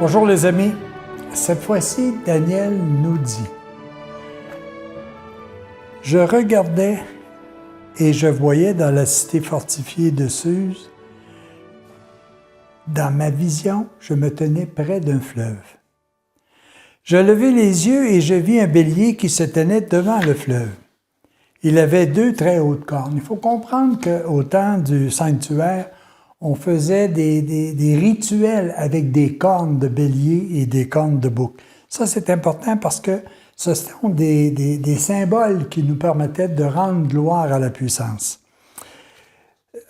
Bonjour les amis, cette fois-ci, Daniel nous dit « Je regardais et je voyais dans la cité fortifiée de Suse, dans ma vision, je me tenais près d'un fleuve. Je levai les yeux et je vis un bélier qui se tenait devant le fleuve. Il avait 2 très hautes cornes. » Il faut comprendre qu'au temps du sanctuaire, on faisait des rituels avec des cornes de bélier et des cornes de bouc. Ça, c'est important parce que ce sont des symboles qui nous permettaient de rendre gloire à la puissance.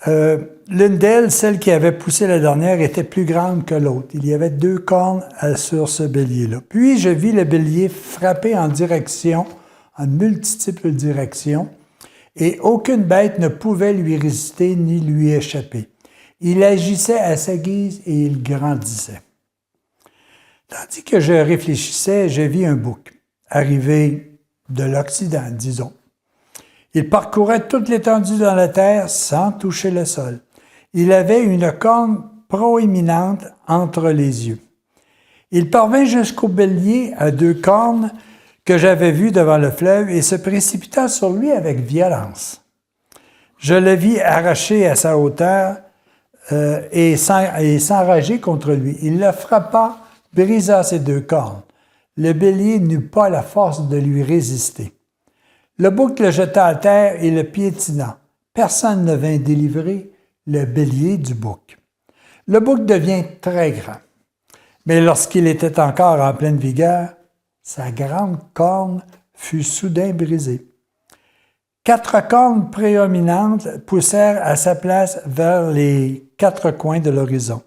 L'une d'elles, celle qui avait poussé la dernière, était plus grande que l'autre. Il y avait 2 cornes sur ce bélier-là. Puis, je vis le bélier frapper en multiples directions, et aucune bête ne pouvait lui résister ni lui échapper. Il agissait à sa guise et il grandissait. Tandis que je réfléchissais, je vis un bouc, arrivé de l'Occident, disons. Il parcourait toute l'étendue dans la terre sans toucher le sol. Il avait une corne proéminente entre les yeux. Il parvint jusqu'au bélier à 2 cornes que j'avais vu devant le fleuve et se précipita sur lui avec violence. Je le vis arracher à sa hauteur et s'enrager contre lui. Il le frappa, brisa ses 2 cornes. Le bélier n'eut pas la force de lui résister. Le bouc le jeta à terre et le piétina. Personne ne vint délivrer le bélier du bouc. Le bouc devient très grand. Mais lorsqu'il était encore en pleine vigueur, sa grande corne fut soudain brisée. 4 cornes prédominantes poussèrent à sa place vers les 4 coins de l'horizon.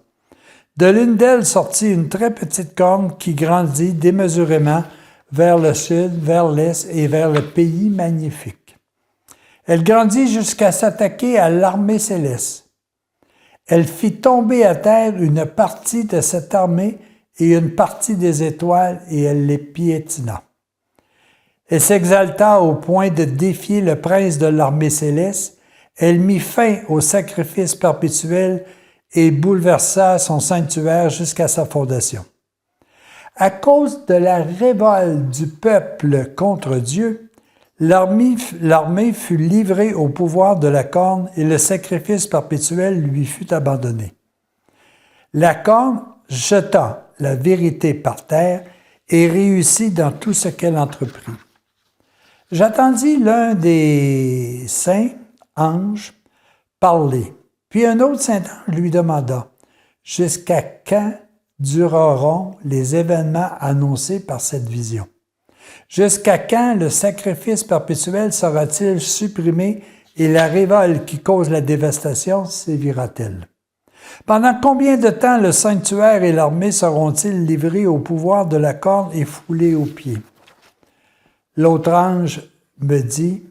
De l'une d'elles sortit une très petite corne qui grandit démesurément vers le sud, vers l'est et vers le pays magnifique. Elle grandit jusqu'à s'attaquer à l'armée céleste. Elle fit tomber à terre une partie de cette armée et une partie des étoiles, et elle les piétina. Elle s'exalta au point de défier le prince de l'armée céleste. Elle mit fin au sacrifice perpétuel et bouleversa son sanctuaire jusqu'à sa fondation. À cause de la révolte du peuple contre Dieu, l'armée fut livrée au pouvoir de la corne et le sacrifice perpétuel lui fut abandonné. La corne jeta la vérité par terre et réussit dans tout ce qu'elle entreprit. J'entendis l'un des saints anges parler. Puis un autre saint ange lui demanda « Jusqu'à quand dureront les événements annoncés par cette vision? Jusqu'à quand le sacrifice perpétuel sera-t-il supprimé et la révolte qui cause la dévastation sévira-t-elle? Pendant combien de temps le sanctuaire et l'armée seront-ils livrés au pouvoir de la corne et foulés aux pieds? » L'autre ange me dit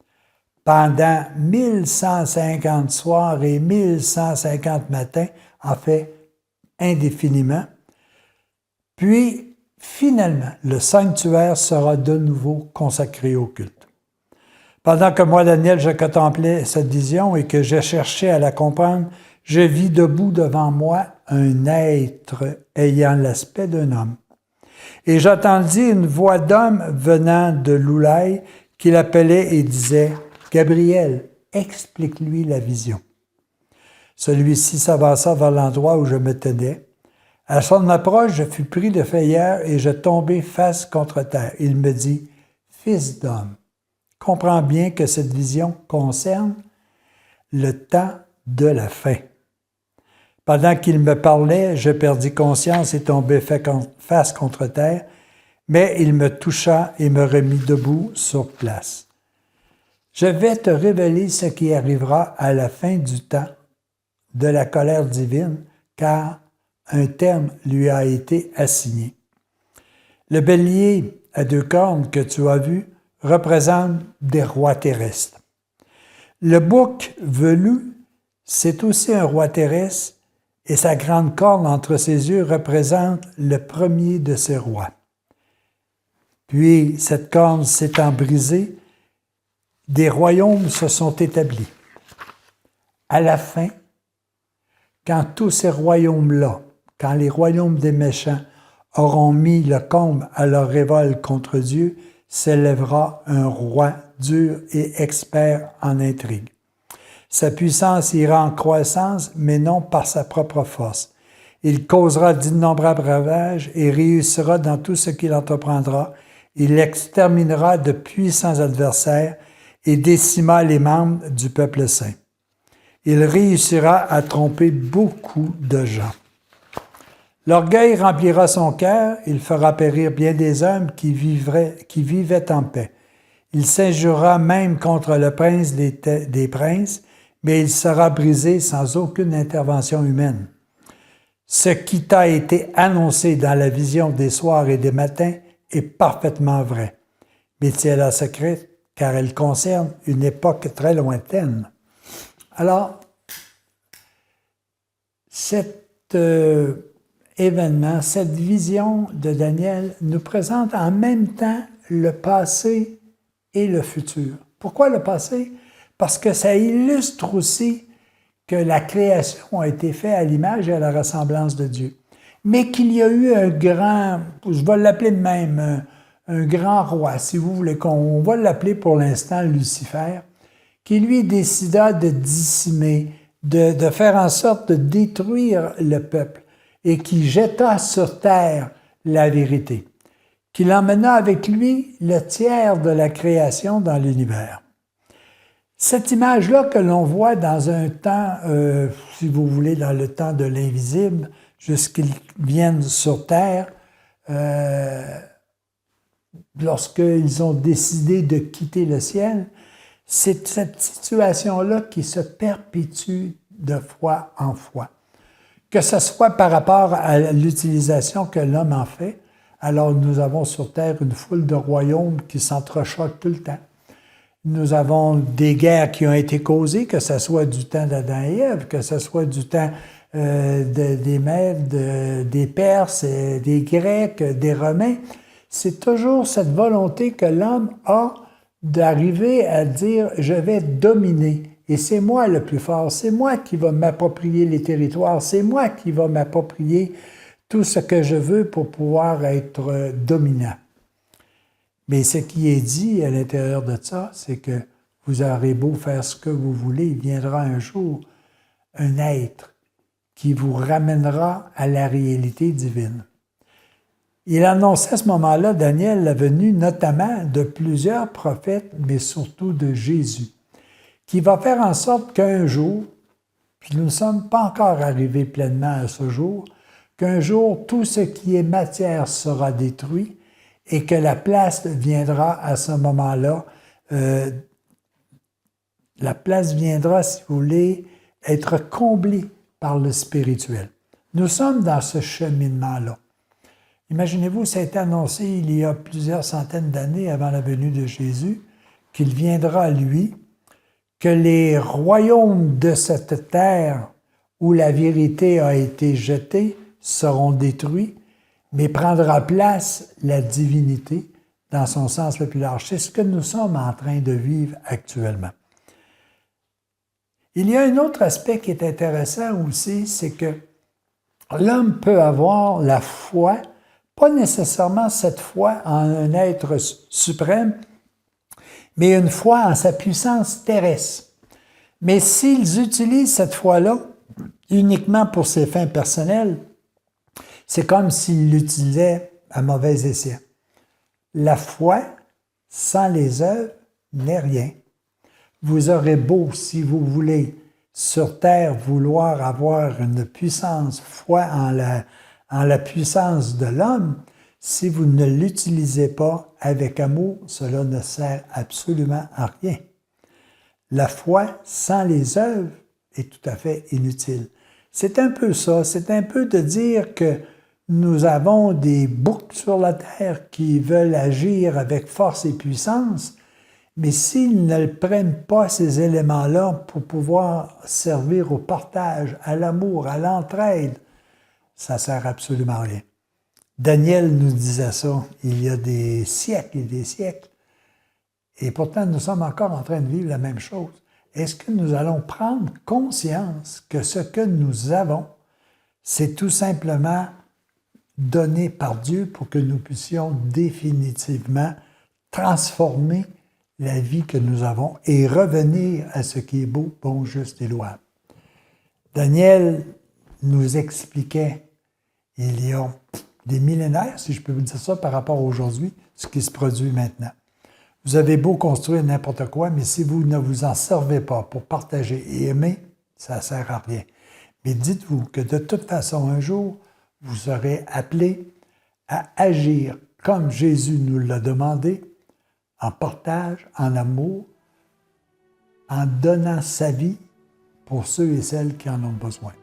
« Pendant 1150 soirs et 1150 matins, en fait, indéfiniment, puis finalement, le sanctuaire sera de nouveau consacré au culte. » Pendant que moi, Daniel, je contemplais cette vision et que je cherchais à la comprendre, je vis debout devant moi un être ayant l'aspect d'un homme. Et j'entendis une voix d'homme venant de l'Oulaï qui l'appelait et disait « Gabriel, explique-lui la vision. » Celui-ci s'avança vers l'endroit où je me tenais. À son approche, je fus pris de frayeur et je tombai face contre terre. Il me dit « Fils d'homme, comprends bien que cette vision concerne le temps de la fin. » Pendant qu'il me parlait, je perdis conscience et tombai face contre terre, mais il me toucha et me remit debout sur place. Je vais te révéler ce qui arrivera à la fin du temps de la colère divine, car un terme lui a été assigné. Le bélier à 2 cornes que tu as vu représente des rois terrestres. Le bouc velu, c'est aussi un roi terrestre, et sa grande corne entre ses yeux représente le premier de ces rois. Puis, cette corne s'étant brisée, des royaumes se sont établis. À la fin, quand tous ces royaumes-là quand les royaumes des méchants auront mis le comble à leur révolte contre Dieu, s'élèvera un roi dur et expert en intrigue. Sa puissance ira en croissance, mais non par sa propre force. Il causera d'innombrables ravages et réussira dans tout ce qu'il entreprendra. Il exterminera de puissants adversaires et décima les membres du peuple saint. Il réussira à tromper beaucoup de gens. L'orgueil remplira son cœur, il fera périr bien des hommes qui vivaient en paix. Il s'injurera même contre le prince des princes, mais il sera brisé sans aucune intervention humaine. Ce qui t'a été annoncé dans la vision des soirs et des matins est parfaitement vrai. Mais c'est la secrète, car elle concerne une époque très lointaine. Alors, cet événement, cette vision de Daniel nous présente en même temps le passé et le futur. Pourquoi le passé? Parce que ça illustre aussi que la création a été faite à l'image et à la ressemblance de Dieu. Mais qu'il y a eu un grand, je vais l'appeler de même, un grand roi, si vous voulez, on va l'appeler pour l'instant Lucifer, qui lui décida de décimer, de faire en sorte de détruire le peuple et qui jeta sur terre la vérité, qu'il emmena avec lui le tiers de la création dans l'univers. Cette image-là que l'on voit dans un temps, si vous voulez, dans le temps de l'invisible, jusqu'ils viennent sur terre, lorsqu'ils ont décidé de quitter le ciel, c'est cette situation-là qui se perpétue de fois en fois. Que ce soit par rapport à l'utilisation que l'homme en fait, alors nous avons sur terre une foule de royaumes qui s'entrechoquent tout le temps. Nous avons des guerres qui ont été causées, que ce soit du temps d'Adam et Ève, que ce soit du temps des Mèdes, des Perses, des Grecs, des Romains. C'est toujours cette volonté que l'homme a d'arriver à dire « je vais dominer ». Et c'est moi le plus fort, c'est moi qui va m'approprier les territoires, c'est moi qui va m'approprier tout ce que je veux pour pouvoir être dominant. Mais ce qui est dit à l'intérieur de ça, c'est que vous aurez beau faire ce que vous voulez, il viendra un jour un être qui vous ramènera à la réalité divine. Il annonçait à ce moment-là, Daniel, la venue notamment de plusieurs prophètes, mais surtout de Jésus, qui va faire en sorte qu'un jour, puis nous ne sommes pas encore arrivés pleinement à ce jour, qu'un jour tout ce qui est matière sera détruit et que la place viendra à ce moment-là, la place viendra, si vous voulez, être comblée par le spirituel. Nous sommes dans ce cheminement-là. Imaginez-vous, ça a été annoncé il y a plusieurs centaines d'années avant la venue de Jésus, qu'il viendra, lui, que les royaumes de cette terre où la vérité a été jetée seront détruits, mais prendra place la divinité dans son sens le plus large. C'est ce que nous sommes en train de vivre actuellement. Il y a un autre aspect qui est intéressant aussi, c'est que l'homme peut avoir la foi, pas nécessairement cette foi en un être suprême, mais une foi en sa puissance terrestre. Mais s'ils utilisent cette foi-là uniquement pour ses fins personnelles, c'est comme s'ils l'utilisaient à mauvais escient. La foi, sans les œuvres, n'est rien. Vous aurez beau, si vous voulez, sur terre, vouloir avoir une puissance, foi en la puissance de l'homme, si vous ne l'utilisez pas avec amour, cela ne sert absolument à rien. La foi sans les œuvres est tout à fait inutile. C'est un peu ça, c'est un peu de dire que nous avons des boucs sur la terre qui veulent agir avec force et puissance, mais s'ils ne prennent pas ces éléments-là pour pouvoir servir au partage, à l'amour, à l'entraide, ça ne sert absolument à rien. Daniel nous disait ça il y a des siècles et des siècles. Et pourtant, nous sommes encore en train de vivre la même chose. Est-ce que nous allons prendre conscience que ce que nous avons, c'est tout simplement donné par Dieu pour que nous puissions définitivement transformer la vie que nous avons et revenir à ce qui est beau, bon, juste et louable. Daniel nous expliquait, il y a des millénaires, si je peux vous dire ça, par rapport à aujourd'hui, ce qui se produit maintenant. Vous avez beau construire n'importe quoi, mais si vous ne vous en servez pas pour partager et aimer, ça ne sert à rien. Mais dites-vous que de toute façon, un jour, vous serez appelés à agir comme Jésus nous l'a demandé, en partage, en amour, en donnant sa vie pour ceux et celles qui en ont besoin.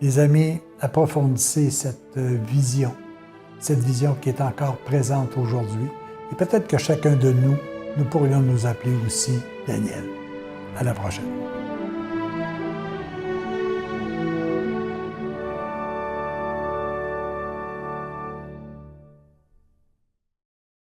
Les amis, approfondissez cette vision qui est encore présente aujourd'hui. Et peut-être que chacun de nous, nous pourrions nous appeler aussi Daniel. À la prochaine.